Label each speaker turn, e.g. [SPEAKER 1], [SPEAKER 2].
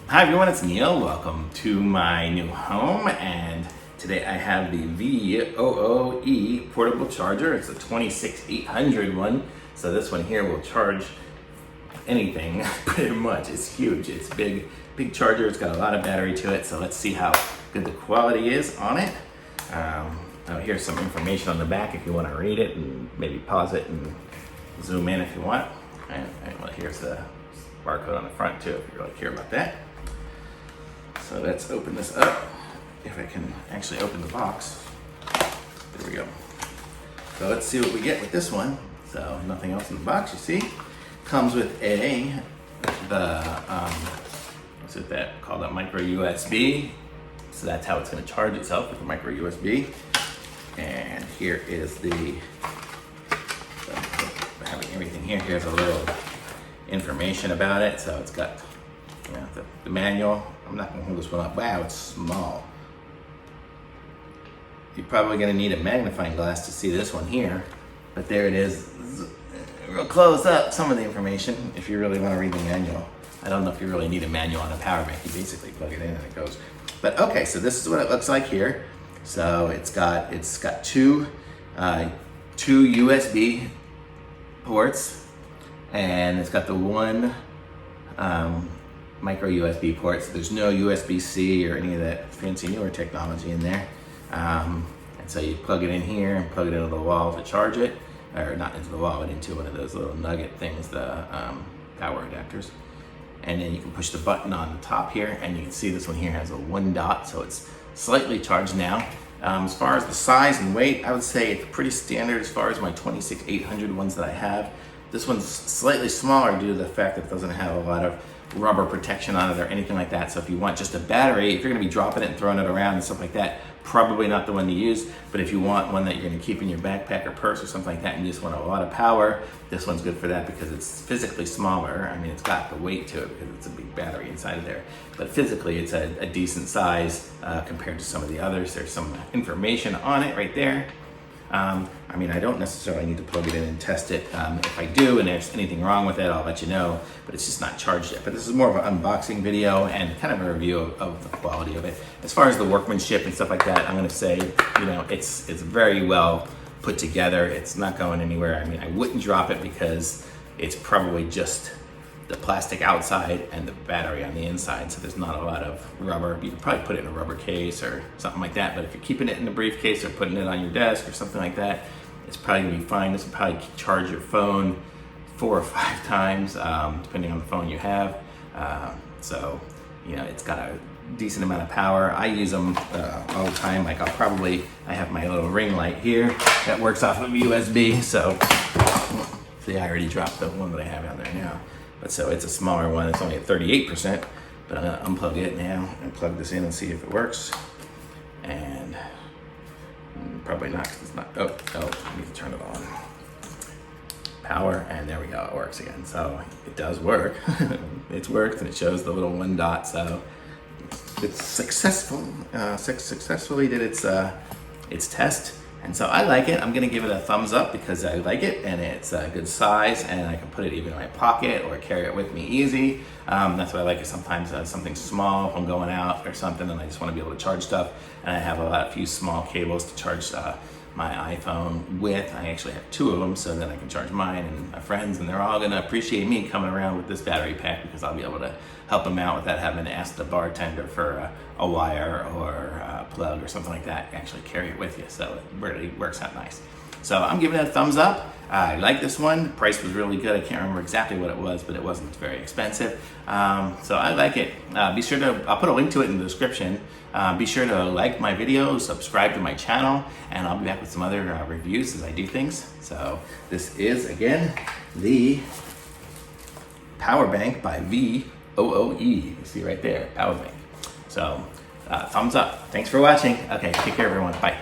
[SPEAKER 1] Hi everyone, it's Neil. Welcome to my new home, and today I have the VOOE portable charger. It's a 26800 one, so this one here will charge anything pretty much. It's huge, it's big charger. It's got a lot of battery to it, so let's see how good the quality is on it. Here's some information on the back if you want to read it, and maybe pause it and zoom in if you want. And well, here's the barcode on the front too, if you really care about that. So let's open this up, if I can actually open the box. There we go. So let's see what we get with this one. So nothing else in the box, you see. Comes with what's it that called a micro USB. So that's how it's going to charge itself, with a micro USB. And here is having everything here. Here's a little information about it. So it's got the manual. I'm not gonna hold this one up. Wow, it's small. You're probably gonna need a magnifying glass to see this one here, but there it is, real close up, some of the information if you really wanna read the manual. I don't know if you really need a manual on a power bank. You basically plug it in and it goes. But okay, so this is what it looks like here. So it's got two USB ports, and it's got the one micro USB ports. There's no USB-C or any of that fancy newer technology in there. And so you plug it in here and plug it into the wall to charge it, or not into the wall, but into one of those little nugget things, the power adapters. And then you can push the button on the top here, and you can see this one here has a 1 dot, so it's slightly charged now. As far as the size and weight, I would say it's pretty standard as far as my 26800 ones that I have. This one's slightly smaller due to the fact that it doesn't have a lot of rubber protection on it or anything like that. So if you want just a battery, if you're gonna be dropping it and throwing it around and stuff like that, probably not the one to use. But if you want one that you're gonna keep in your backpack or purse or something like that, and you just want a lot of power, this one's good for that because it's physically smaller. I mean, it's got the weight to it because it's a big battery inside of there. But physically, it's a decent size compared to some of the others. There's some information on it right there. I mean, I don't necessarily need to plug it in and test it. If I do and there's anything wrong with it, I'll let you know, but it's just not charged yet. But this is more of an unboxing video and kind of a review of the quality of it. As far as the workmanship and stuff like that, I'm gonna say, it's very well put together. It's not going anywhere. I mean, I wouldn't drop it because it's probably just the plastic outside and the battery on the inside, so there's not a lot of rubber. You could probably put it in a rubber case or something like that, but if you're keeping it in the briefcase or putting it on your desk or something like that, it's probably gonna be fine. This will probably charge your phone 4 or 5 times, depending on the phone you have. So, it's got a decent amount of power. I use them all the time. Like I have my little ring light here that works off of USB, so see, I already dropped the one that I have out there now. But so it's a smaller one, it's only at 38%, but I'm gonna unplug it now and plug this in and see if it works. And probably not, because it's not, I need to turn it on. Power, and there we go, it works again. So it does work. It's worked, and it shows the little 1 dot, so it's successful. Successfully did its test. And so I like it. I'm gonna give it a thumbs up because I like it and it's a good size, and I can put it even in my pocket or carry it with me easy. That's why I like it sometimes. Something small if I'm going out or something and I just wanna be able to charge stuff. And I have a few small cables to charge my iPhone with. I actually have 2 of them, so then I can charge mine and my friends, and they're all gonna appreciate me coming around with this battery pack because I'll be able to help them out without having to ask the bartender for a wire or a plug or something like that. Actually carry it with you, so it really works out nice. So I'm giving it a thumbs up. I like this one. The price was really good. I can't remember exactly what it was, but it wasn't very expensive. So I like it. Be sure to, I'll put a link to it in the description. Be sure to like my videos, subscribe to my channel, and I'll be back with some other reviews as I do things. So this is, again, the Power Bank by VOOE. You see right there, Power Bank. So thumbs up. Thanks for watching. Okay, take care everyone. Bye.